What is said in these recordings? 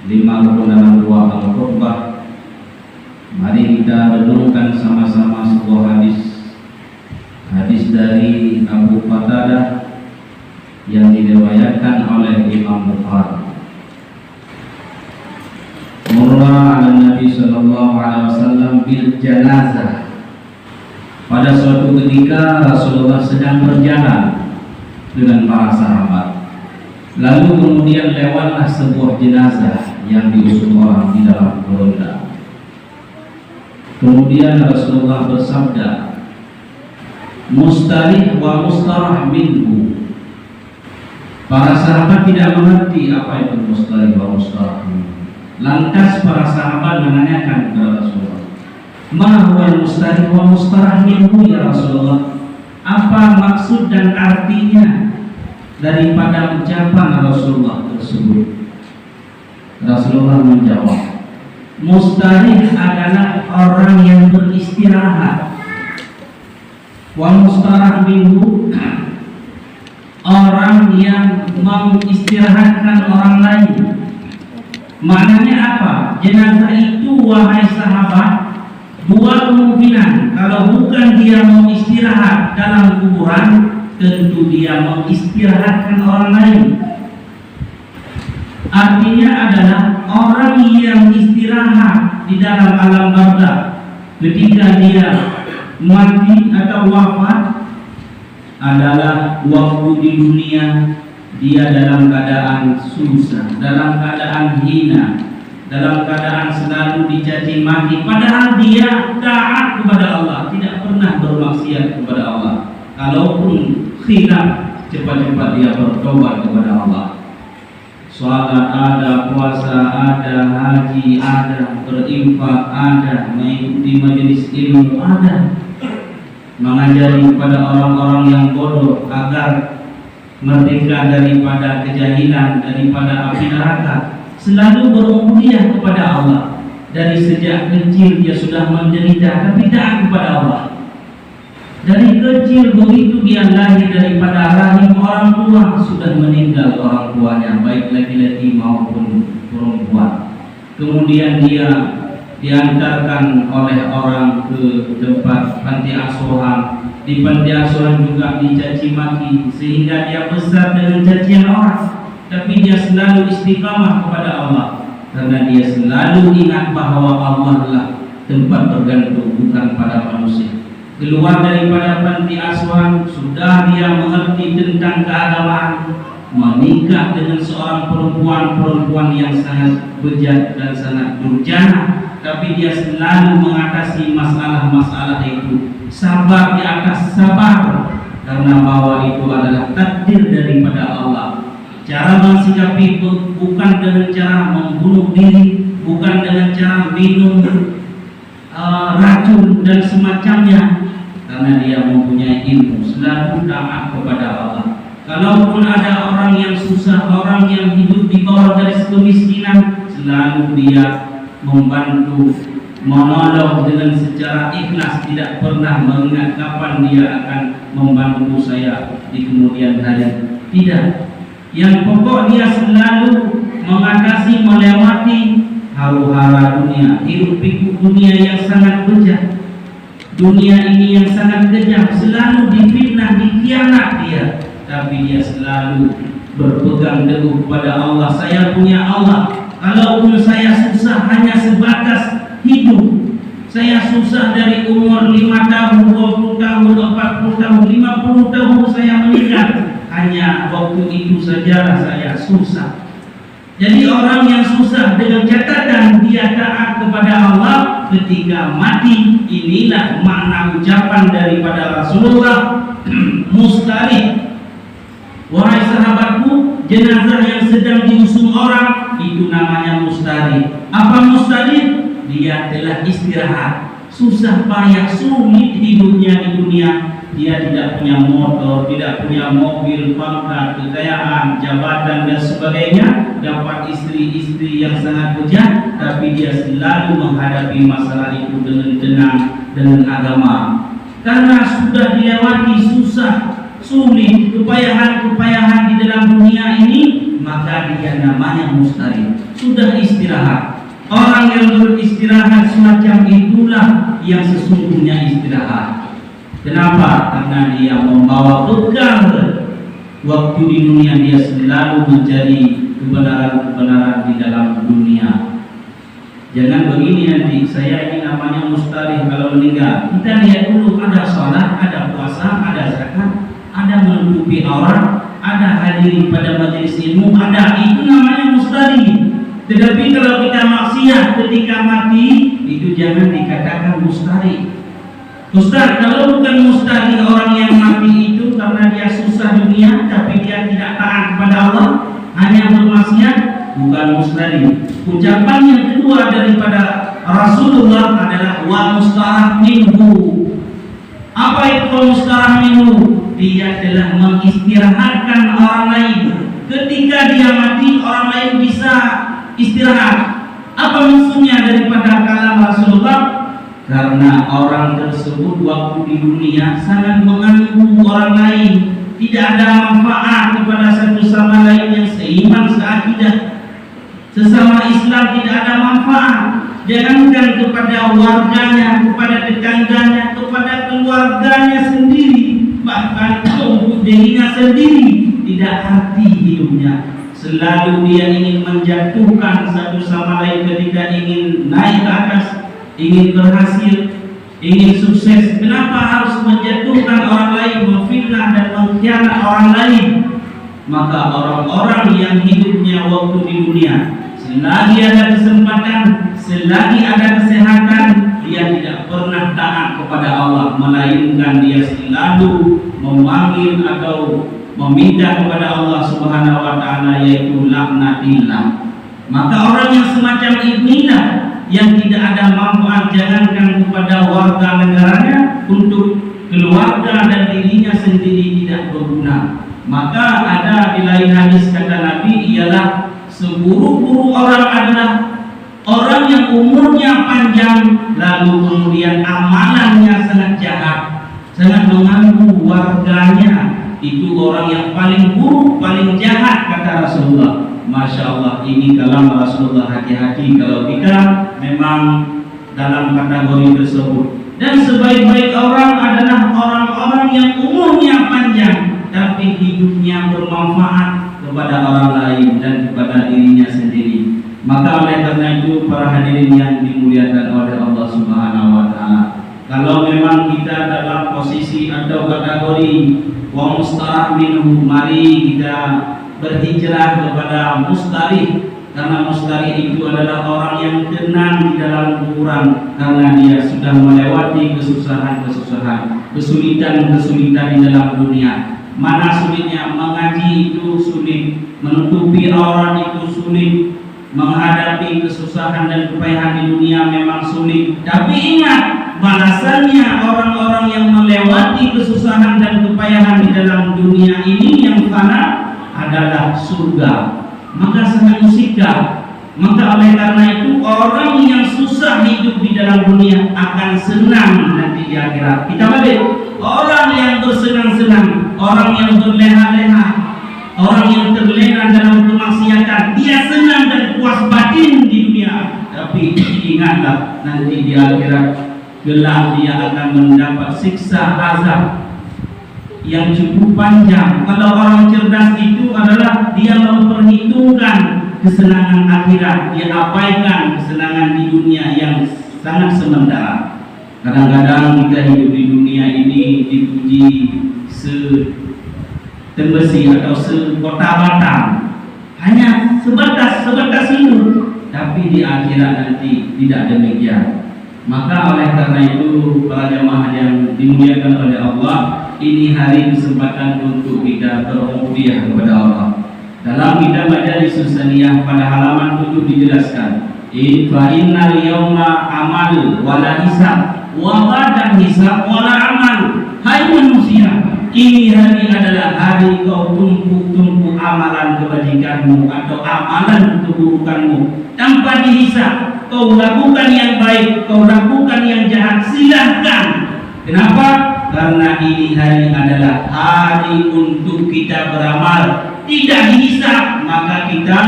5 rukun dalam 2 al-khutbah. Mari kita renungkan sama-sama sebuah hadis dari Abu Qatadah yang diriwayatkan oleh Imam Bukhari. Murra ala Nabi sallallahu alaihi wasallam bil janazah. Pada suatu ketika Rasulullah sedang berjalan dengan para sahabat. Lalu kemudian lewatlah sebuah jenazah yang diusung orang di dalam ronda. Kemudian Rasulullah bersabda, "Mustarih wa mustarah minhu." Para sahabat tidak mengerti apa itu mustarih wa mustarah minhu. Lantas para sahabat menanyakan kepada Rasulullah, "Ma huwa mustarih wa mustarah minhu ya Rasulullah?" Apa maksud dan artinya daripada ucapan Rasulullah tersebut? Rasulullah menjawab, mustarih adalah orang yang beristirahat, wa mustarah minhu orang yang mengistirahatkan orang lain. Maknanya apa? Jenazah itu, wahai sahabat, dua kemungkinan. Kalau bukan dia mau istirahat dalam kuburan, tentu dia mengistirahatkan orang lain. Artinya adalah orang yang istirahat di dalam alam barzakh ketika dia mati atau wafat adalah waktu di dunia dia dalam keadaan susah, dalam keadaan hina, dalam keadaan selalu dicaci maki, padahal dia taat kepada Allah, tidak pernah bermaksiat kepada Allah. Kalaupun khilaf, cepat-cepat dia bertobat kepada Allah. Salat ada, puasa ada, haji ada, berinfak ada, mengikuti majelis ilmu ada, mengajari kepada orang-orang yang bodoh agar merdeka daripada kejahilan, daripada api neraka. Selalu berubudiyah kepada Allah. Dari sejak kecil dia sudah menderita tapi taat kepada Allah. Dari kecil begitu dia lahir daripada rahim orang tua, sudah meninggal orang tuanya, baik laki-laki maupun perempuan. Kemudian dia diantarkan oleh orang ke tempat panti asuhan. Di panti asuhan juga dicaci maki, sehingga dia besar dengan cacian orang. Tapi dia selalu istiqamah kepada Allah, karena dia selalu ingat bahwa Allah lah tempat bergantung, bukan pada manusia. Keluar daripada panti asuhan, sudah dia mengerti tentang keagamaan, menikah dengan seorang perempuan yang sangat bejat dan sangat durjana, tapi dia selalu mengatasi masalah-masalah itu, sabar di atas sabar, karena bahwa itu adalah takdir daripada Allah. Cara mensikapi bukan dengan cara membunuh diri, bukan dengan cara minum racun dan semacamnya, karena dia mempunyai ilmu, selalu taat kepada Allah. Kalaupun ada orang yang susah, orang yang hidup di bawah garis kemiskinan, selalu dia membantu, menolong dengan secara ikhlas, tidak pernah mengingat kapan dia akan membantu saya di kemudian hari. Tidak. Yang pokok dia selalu mengatasi, melewati haru-hara dunia, hiruk-pikuk dunia yang sangat bejat, dunia ini yang sangat kejam, selalu difitnah, dikhianat dia, tapi dia selalu berpegang teguh kepada Allah. Saya punya Allah. Kalaupun saya susah hanya sebatas hidup, saya susah dari umur 5 tahun, 20 tahun, 40 tahun, 50 tahun saya meninggal, hanya waktu itu sajalah saya susah. Jadi orang yang susah dengan catatan dia taat kepada Allah ketika mati, inilah makna ucapan daripada Rasulullah, mustarih. Wahai sahabatku, jenazah yang sedang diusung orang itu namanya mustarih. Apa mustarih? Dia telah istirahat, susah payah, sulit hidupnya di dunia. Dia tidak punya motor, tidak punya mobil, pangkat, kekayaan, jabatan dan sebagainya, dapat istri-istri yang sangat bejat, tapi dia selalu menghadapi masalah itu dengan tenang, dengan agama. Karena sudah dilewati susah, sulit, kepayahan kepayahan di dalam dunia ini, maka dia namanya mustari. Sudah istirahat. Orang yang beristirahat semacam itulah yang sesungguhnya istirahat. Kenapa? Karena dia membawa bekal waktu di dunia, dia selalu mencari kebenaran-kebenaran di dalam dunia. Jangan begini nanti, saya ini namanya mustari kalau meninggal. Kita lihat dulu, ada sholat, ada puasa, ada zakat, ada menutupi aurat, ada hadir pada majelis ilmu, ada, itu namanya mustari. Tetapi kalau kita maksiat ketika mati, itu jangan dikatakan mustari. Ustaz, kalau bukan mustari orang yang mati itu karena dia susah dunia, tapi dia tidak taat kepada Allah, hanya bermaksiat, bukan mustari. Ucapan yang kedua daripada Rasulullah adalah wa mustarah minhu. Apa itu mustarah minhu? Dia telah mengistirahatkan orang lain. Ketika dia mati, orang lain bisa istirahat. Apa maksudnya daripada kalam Rasulullah? Karena orang tersebut waktu di dunia sangat mengganggu orang lain, tidak ada manfaat kepada satu sama lain yang seiman seakidah. Sesama Islam tidak ada manfaat. Jangankan kepada warganya, kepada tetangganya, kepada keluarganya sendiri, bahkan untuk dirinya sendiri tidak arti hidupnya. Selalu dia ingin menjatuhkan satu sama lain ketika ingin naik ke atas, ingin berhasil, ingin sukses. Kenapa harus menjatuhkan orang lain, memfitnah dan mengkhianat orang lain? Maka orang-orang yang hidupnya waktu di dunia, selagi ada kesempatan, selagi ada kesehatan, dia tidak pernah taat kepada Allah, melainkan dia selalu memanggil atau meminta kepada Allah Subhanahu wa taala, yaitu laknatillah. Maka orang yang semacam inilah yang tidak ada manfaat, jangankan kepada warga negaranya, untuk keluarga dan dirinya sendiri tidak berguna. Maka ada di lain hadis kata Nabi, ialah seburuk-buruk orang adalah orang yang umurnya panjang lalu kemudian amalannya sangat jahat, sangat mengganggu warganya. Itu orang yang paling buruk, paling jahat kata Rasulullah. Masya Allah, ini kalam Rasulullah. Hati-hati kalau kita memang dalam kategori tersebut. Dan sebaik-baik orang adalah orang-orang yang umurnya panjang tapi hidupnya bermanfaat kepada orang lain dan kepada dirinya sendiri. Maka oleh karena itu para hadirin yang dimuliakan oleh Allah Subhanahu wa taala, kalau memang kita dalam posisi atau kategori wa mustarah minhu, mari kita berhijrah kepada mustari, karena mustari itu adalah orang yang tenang di dalam kuburan karena dia sudah melewati kesusahan-kesusahan, kesulitan-kesulitan di dalam dunia. Mana sulitnya? Mengaji itu sulit, menutupi aurat itu sulit, menghadapi kesusahan dan kepayahan di dunia memang sulit. Tapi ingat, balasannya orang-orang yang melewati kesusahan dan kepayahan di dalam dunia ini yang fana adalah surga. Maka sangat musikal. Maka oleh karena itu orang yang susah hidup di dalam dunia akan senang nanti di akhirat. Kita balik, orang yang bersenang-senang, orang yang berleha-leha, orang yang terlena dalam kemaksiatan, dia senang dan puas batin di dunia. Tapi ingatlah, nanti di akhirat gelap dia akan mendapat siksa azab yang cukup panjang. Kalau orang cerdas itu adalah dia memperhitungkan kesenangan akhirat, dia abaikan kesenangan di dunia yang sangat sementara. Kadang-kadang kita hidup di dunia ini dipuji setembesi atau sekota Batam, hanya sebatas itu, tapi di akhirat nanti tidak demikian. Maka oleh karena itu para jamaah yang dimuliakan oleh Allah, ini hari kesempatan untuk kita berubudiah kepada Allah. Dalam kitab Majalis Susaniyah pada halaman 7 dijelaskan, fa innal yawma amal wala hisab wa ghadan hisab wala amal. Hai manusia, ini hari adalah hari kau tumpuk-tumpuk amalan kebajikanmu atau amalan keburukanmu tanpa dihisab. Kau lakukan yang baik, kau lakukan yang jahat, silahkan. Kenapa? Karena ini hari adalah hari untuk kita beramal, tidak dihisab, maka kita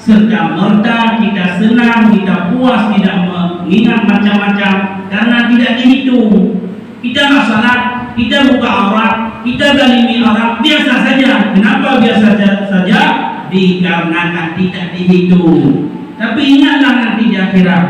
serta-merta, kita senang, kita puas, tidak mengingat macam-macam karena tidak dihitung. Kita nggak salat, kita buka aurat, kita zalimi orang, biasa saja. Kenapa biasa saja? Dikarenakan tidak dihitung. Tapi ingatlah nanti di akhirat,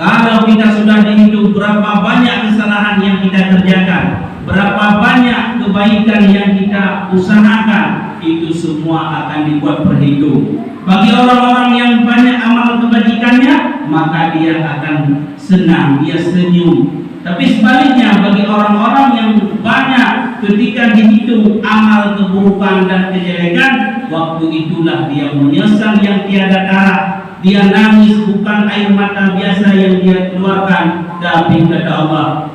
kalau kita sudah dihitung berapa banyak kesalahan yang kita kerjakan, berapa banyak kebaikan yang kita usahakan, itu semua akan dibuat perhitung. Bagi orang-orang yang banyak amal kebajikannya, maka dia akan senang, dia senyum. Tapi sebaliknya, bagi orang-orang yang banyak ketika dihitung amal keburukan dan kejelekan, waktu itulah dia menyesal yang tiada tara. Dia nangis, bukan air mata biasa yang dia keluarkan, tapi kata Allah,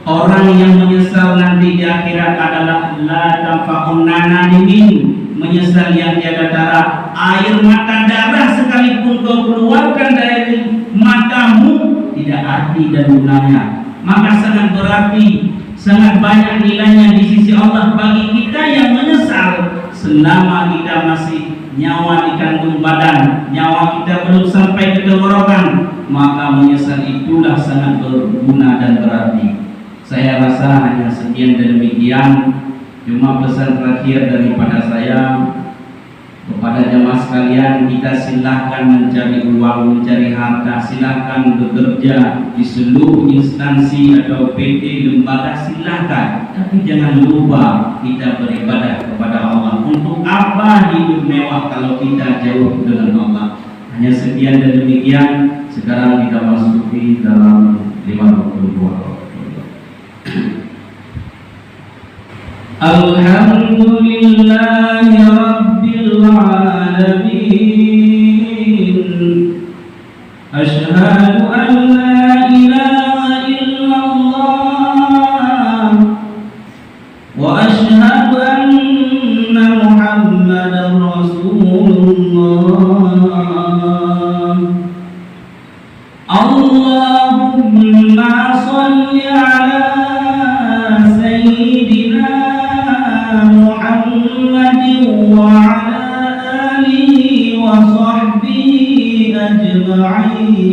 orang yang menyesal nanti di akhirat adalah la tanfa'un nadimin, menyesal yang tiada tara. Air mata darah sekalipun kau keluarkan dari matamu tidak arti dan gunanya. Maka sangat berarti, sangat banyak nilainya di sisi Allah bagi kita yang menyesal selama kita masih nyawa di kandung badan, nyawa kita belum sampai ke tenggorokan, maka menyesal itulah sangat berguna dan berarti. Saya rasa hanya sekian dan demikian. Cuma pesan terakhir daripada saya kepada jemaah sekalian, kita silahkan mencari uang, mencari harta, silahkan bekerja di seluruh instansi atau PT, lembaga, silahkan. Tapi jangan lupa kita beribadah kepada Allah. Untuk apa hidup mewah kalau kita jauh dengan Allah? Hanya sekian dan demikian. Sekarang kita masuki dalam 52. Alhamdulillahi Rabbil Alamin. Asyhadu an la ilaha illallah wa asyhadu anna Muhammadan Rasulullah. Allahumma shalli ala sayyidina Muhammad wa ala alihi wa sahbihi ajma'in.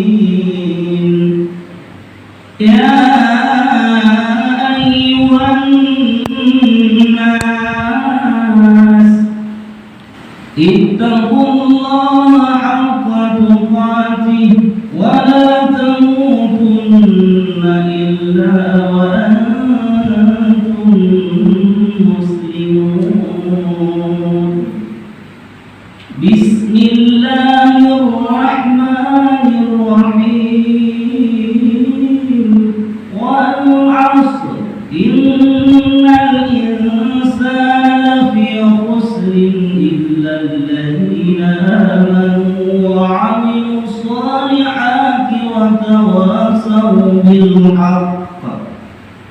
Ya ayyuhan nas ittaqullaha haqqa tuqatih wa la tamutunna illa wa antum muslimun. Bismillahirrahmanirrahim. Wal 'ashr innal insana lafi khusrin illa alladhina amanu wa 'amilus salihati wa tawasaw bil haqq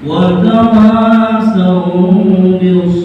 wa tawasaw bis